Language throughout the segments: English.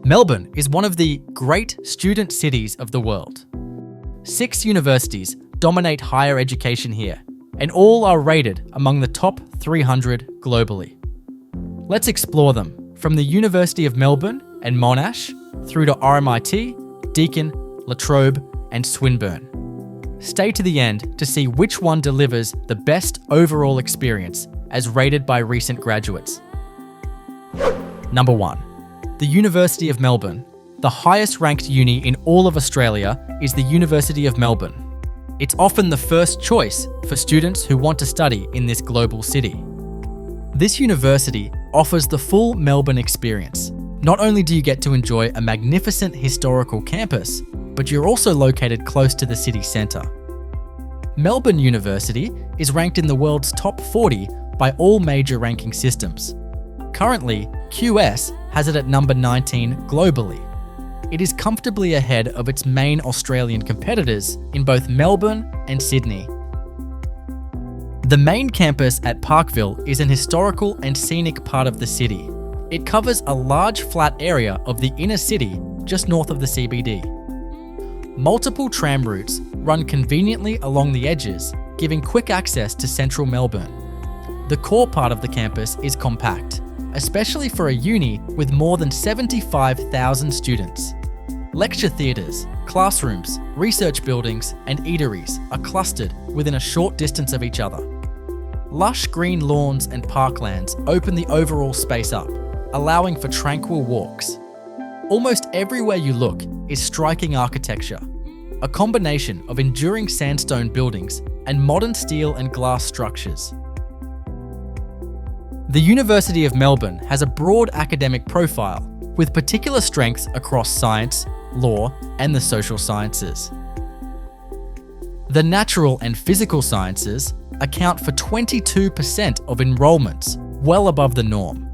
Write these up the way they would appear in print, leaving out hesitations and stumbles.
Melbourne is one of the great student cities of the world. 6 universities dominate higher education here, and all are rated among the top 300 globally. Let's explore them, from the University of Melbourne and Monash, through to RMIT, Deakin, La Trobe, and Swinburne. Stay to the end to see which one delivers the best overall experience as rated by recent graduates. Number 1. The University of Melbourne. The highest ranked uni in all of Australia is the University of Melbourne. It's often the first choice for students who want to study in this global city. This university offers the full Melbourne experience. Not only do you get to enjoy a magnificent historical campus, but you're also located close to the city centre. Melbourne University is ranked in the world's top 40 by all major ranking systems. Currently, QS has it at number 19 globally. It is comfortably ahead of its main Australian competitors in both Melbourne and Sydney. The main campus at Parkville is an historical and scenic part of the city. It covers a large flat area of the inner city just north of the CBD. Multiple tram routes run conveniently along the edges, giving quick access to central Melbourne. The core part of the campus is compact, especially for a uni with more than 75,000 students. Lecture theatres, classrooms, research buildings, and eateries are clustered within a short distance of each other. Lush green lawns and parklands open the overall space up, allowing for tranquil walks. Almost everywhere you look is striking architecture, a combination of enduring sandstone buildings and modern steel and glass structures. The University of Melbourne has a broad academic profile, with particular strengths across science, law, and the social sciences. The natural and physical sciences account for 22% of enrolments, well above the norm.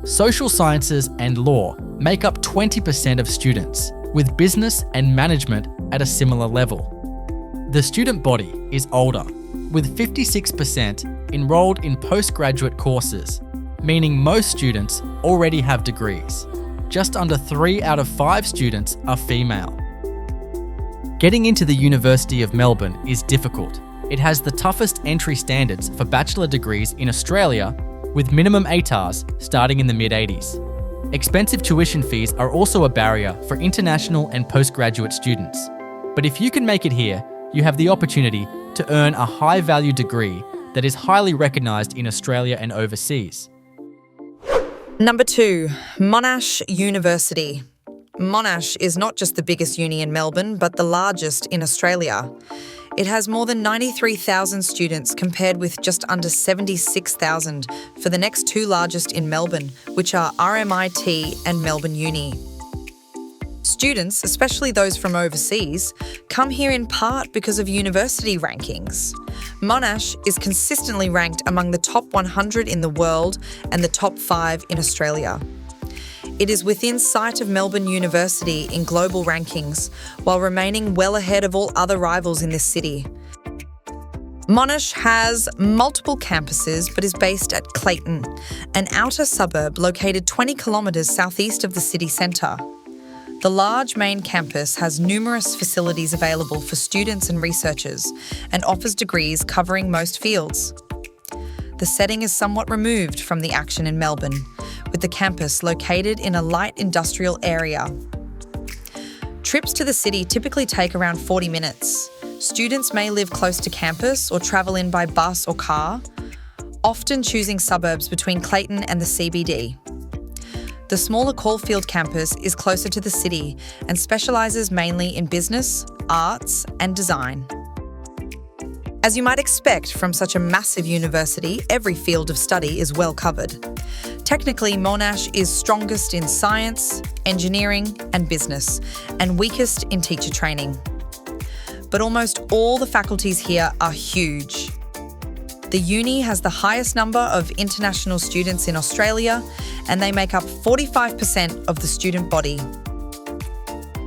Social sciences and law make up 20% of students, with business and management at a similar level. The student body is older, with 56% enrolled in postgraduate courses, meaning most students already have degrees. Just under 3 out of 5 students are female. Getting into the University of Melbourne is difficult. It has the toughest entry standards for bachelor degrees in Australia, with minimum ATARs starting in the mid-80s. Expensive tuition fees are also a barrier for international and postgraduate students. But if you can make it here, you have the opportunity to earn a high-value degree that is highly recognised in Australia and overseas. Number 2, Monash University. Monash is not just the biggest uni in Melbourne, but the largest in Australia. It has more than 93,000 students compared with just under 76,000 for the next 2 largest in Melbourne, which are RMIT and Melbourne Uni. Students, especially those from overseas, come here in part because of university rankings. Monash is consistently ranked among the top 100 in the world and the top 5 in Australia. It is within sight of Melbourne University in global rankings, while remaining well ahead of all other rivals in this city. Monash has multiple campuses but is based at Clayton, an outer suburb located 20 kilometres southeast of the city centre. The large main campus has numerous facilities available for students and researchers and offers degrees covering most fields. The setting is somewhat removed from the action in Melbourne, with the campus located in a light industrial area. Trips to the city typically take around 40 minutes. Students may live close to campus or travel in by bus or car, often choosing suburbs between Clayton and the CBD. The smaller Caulfield campus is closer to the city and specialises mainly in business, arts, and design. As you might expect from such a massive university, every field of study is well covered. Technically, Monash is strongest in science, engineering, and business, and weakest in teacher training. But almost all the faculties here are huge. The uni has the highest number of international students in Australia, and they make up 45% of the student body.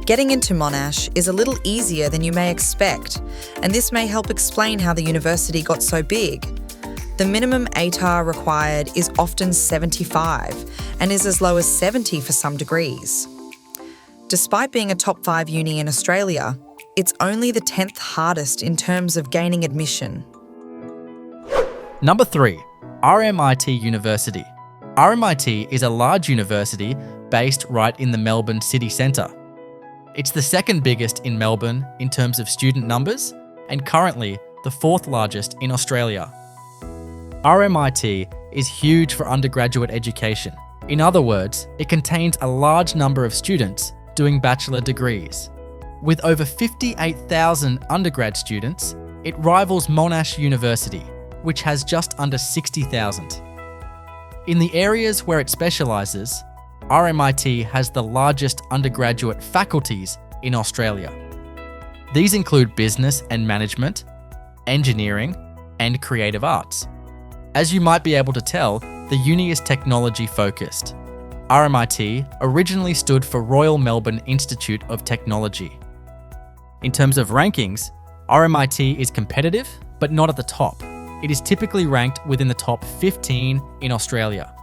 Getting into Monash is a little easier than you may expect, and this may help explain how the university got so big. The minimum ATAR required is often 75 and is as low as 70 for some degrees. Despite being a top 5 uni in Australia, it's only the 10th hardest in terms of gaining admission. Number 3, RMIT University. RMIT is a large university based right in the Melbourne city centre. It's the second biggest in Melbourne in terms of student numbers and currently the 4th largest in Australia. RMIT is huge for undergraduate education. In other words, it contains a large number of students doing bachelor degrees. With over 58,000 undergrad students, it rivals Monash University, which has just under 60,000. In the areas where it specialises, RMIT has the largest undergraduate faculties in Australia. These include business and management, engineering, and creative arts. As you might be able to tell, the uni is technology focused. RMIT originally stood for Royal Melbourne Institute of Technology. In terms of rankings, RMIT is competitive, but not at the top. It is typically ranked within the top 15 in Australia.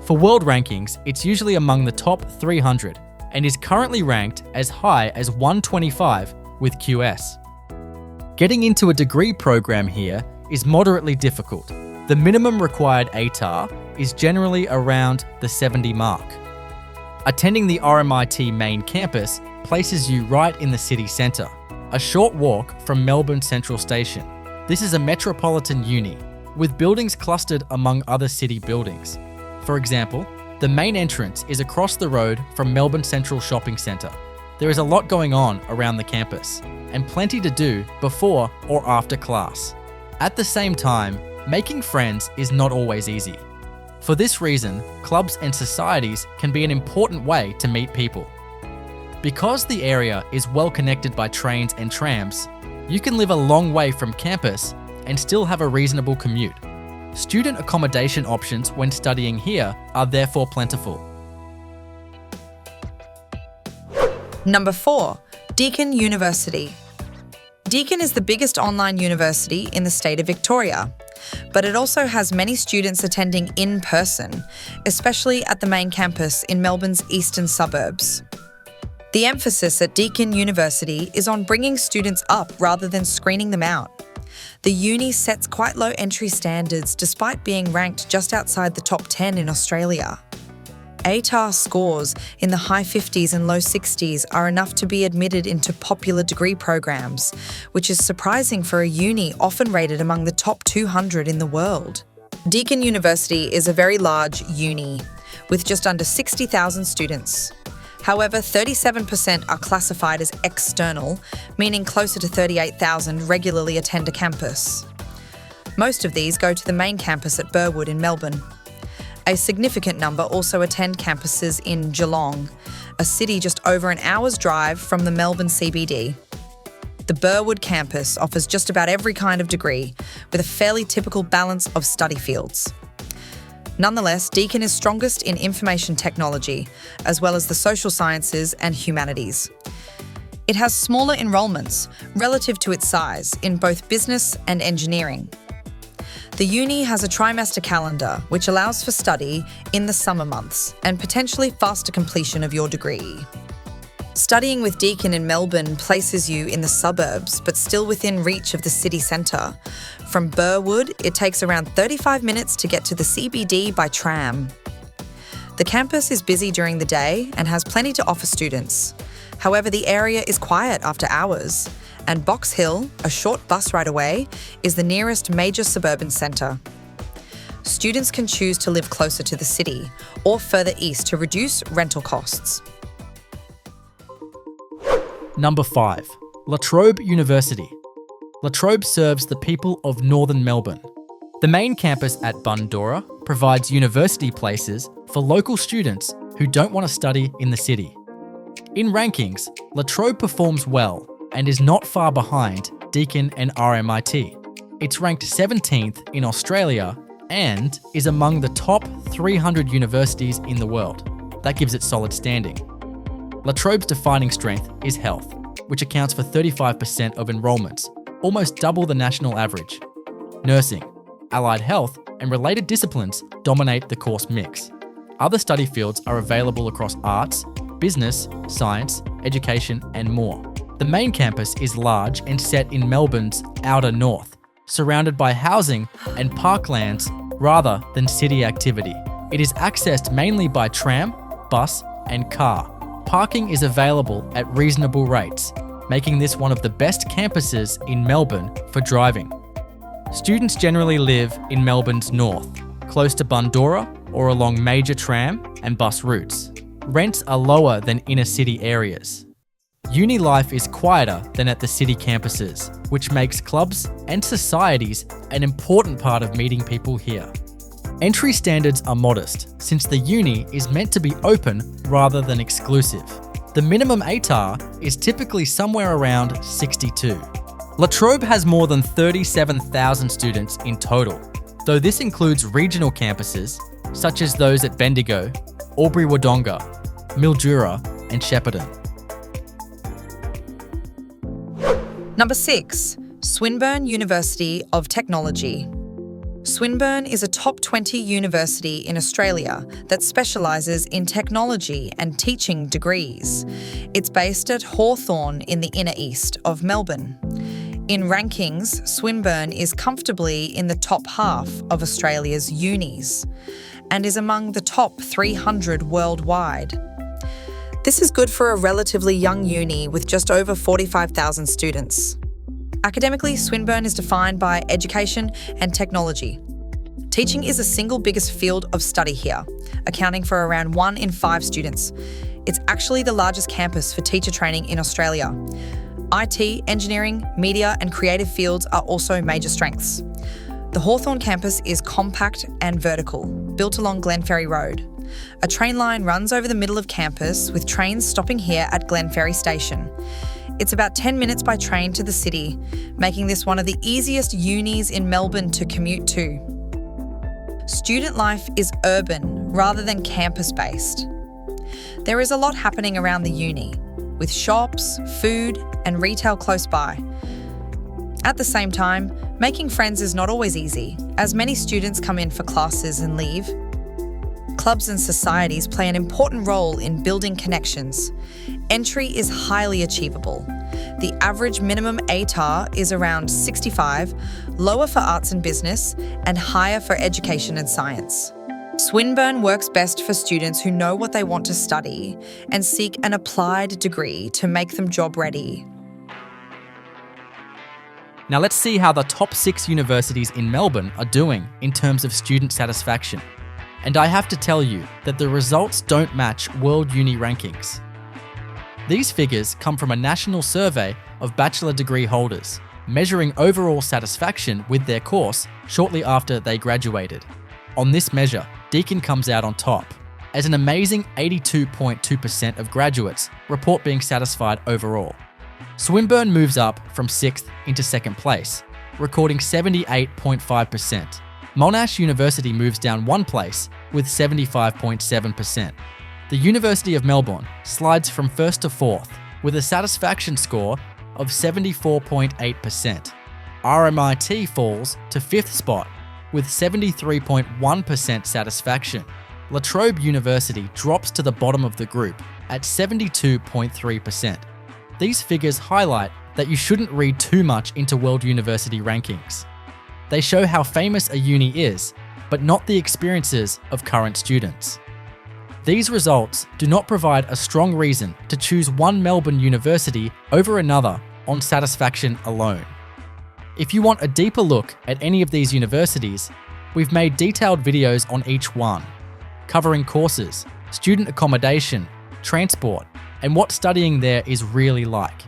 For world rankings, it's usually among the top 300 and is currently ranked as high as 125 with QS. Getting into a degree program here is moderately difficult. The minimum required ATAR is generally around the 70 mark. Attending the RMIT main campus places you right in the city centre, a short walk from Melbourne Central Station. This is a metropolitan uni, with buildings clustered among other city buildings. For example, the main entrance is across the road from Melbourne Central Shopping Centre. There is a lot going on around the campus, and plenty to do before or after class. At the same time, making friends is not always easy. For this reason, clubs and societies can be an important way to meet people. Because the area is well connected by trains and trams, you can live a long way from campus and still have a reasonable commute. Student accommodation options when studying here are therefore plentiful. Number 4, Deakin University. Deakin is the biggest online university in the state of Victoria, but it also has many students attending in person, especially at the main campus in Melbourne's eastern suburbs. The emphasis at Deakin University is on bringing students up rather than screening them out. The uni sets quite low entry standards despite being ranked just outside the top 10 in Australia. ATAR scores in the high 50s and low 60s are enough to be admitted into popular degree programs, which is surprising for a uni often rated among the top 200 in the world. Deakin University is a very large uni, with just under 60,000 students. However, 37% are classified as external, meaning closer to 38,000 regularly attend a campus. Most of these go to the main campus at Burwood in Melbourne. A significant number also attend campuses in Geelong, a city just over an hour's drive from the Melbourne CBD. The Burwood campus offers just about every kind of degree, with a fairly typical balance of study fields. Nonetheless, Deakin is strongest in information technology, as well as the social sciences and humanities. It has smaller enrolments relative to its size in both business and engineering. The uni has a trimester calendar, which allows for study in the summer months and potentially faster completion of your degree. Studying with Deakin in Melbourne places you in the suburbs, but still within reach of the city centre. From Burwood, it takes around 35 minutes to get to the CBD by tram. The campus is busy during the day and has plenty to offer students. However, the area is quiet after hours, and Box Hill, a short bus ride away, is the nearest major suburban centre. Students can choose to live closer to the city or further east to reduce rental costs. Number 5, La Trobe University. La Trobe serves the people of northern Melbourne. The main campus at Bundoora provides university places for local students who don't want to study in the city. In rankings, La Trobe performs well and is not far behind Deakin and RMIT. It's ranked 17th in Australia and is among the top 300 universities in the world. That gives it solid standing. La Trobe's defining strength is health, which accounts for 35% of enrolments, almost double the national average. Nursing, allied health, and related disciplines dominate the course mix. Other study fields are available across arts, business, science, education, and more. The main campus is large and set in Melbourne's outer north, surrounded by housing and parklands rather than city activity. It is accessed mainly by tram, bus, and car. Parking is available at reasonable rates, making this one of the best campuses in Melbourne for driving. Students generally live in Melbourne's north, close to Bundoora or along major tram and bus routes. Rents are lower than inner city areas. Uni life is quieter than at the city campuses, which makes clubs and societies an important part of meeting people here. Entry standards are modest, since the uni is meant to be open rather than exclusive. The minimum ATAR is typically somewhere around 62. La Trobe has more than 37,000 students in total, though this includes regional campuses, such as those at Bendigo, Albury-Wodonga, Mildura, and Shepparton. Number 6. Swinburne University of Technology. Swinburne is a top 20 university in Australia that specialises in technology and teaching degrees. It's based at Hawthorn in the inner east of Melbourne. In rankings, Swinburne is comfortably in the top half of Australia's unis and is among the top 300 worldwide. This is good for a relatively young uni with just over 45,000 students. Academically, Swinburne is defined by education and technology. Teaching is the single biggest field of study here, accounting for around 1 in 5 students. It's actually the largest campus for teacher training in Australia. IT, engineering, media, and creative fields are also major strengths. The Hawthorn campus is compact and vertical, built along Glenferrie Road. A train line runs over the middle of campus, with trains stopping here at Glenferrie Station. It's about 10 minutes by train to the city, making this one of the easiest unis in Melbourne to commute to. Student life is urban rather than campus-based. There is a lot happening around the uni, with shops, food, and retail close by. At the same time, making friends is not always easy, as many students come in for classes and leave. Clubs and societies play an important role in building connections. Entry is highly achievable. The average minimum ATAR is around 65, lower for arts and business, and higher for education and science. Swinburne works best for students who know what they want to study and seek an applied degree to make them job ready. Now let's see how the top 6 universities in Melbourne are doing in terms of student satisfaction. And I have to tell you that the results don't match World Uni rankings. These figures come from a national survey of bachelor degree holders, measuring overall satisfaction with their course shortly after they graduated. On this measure, Deakin comes out on top, as an amazing 82.2% of graduates report being satisfied overall. Swinburne moves up from 6th into 2nd place, recording 78.5%. Monash University moves down 1 place with 75.7%. The University of Melbourne slides from 1st to 4th with a satisfaction score of 74.8%. RMIT falls to 5th spot with 73.1% satisfaction. La Trobe University drops to the bottom of the group at 72.3%. These figures highlight that you shouldn't read too much into World University rankings. They show how famous a uni is, but not the experiences of current students. These results do not provide a strong reason to choose one Melbourne university over another on satisfaction alone. If you want a deeper look at any of these universities, we've made detailed videos on each one, covering courses, student accommodation, transport, and what studying there is really like.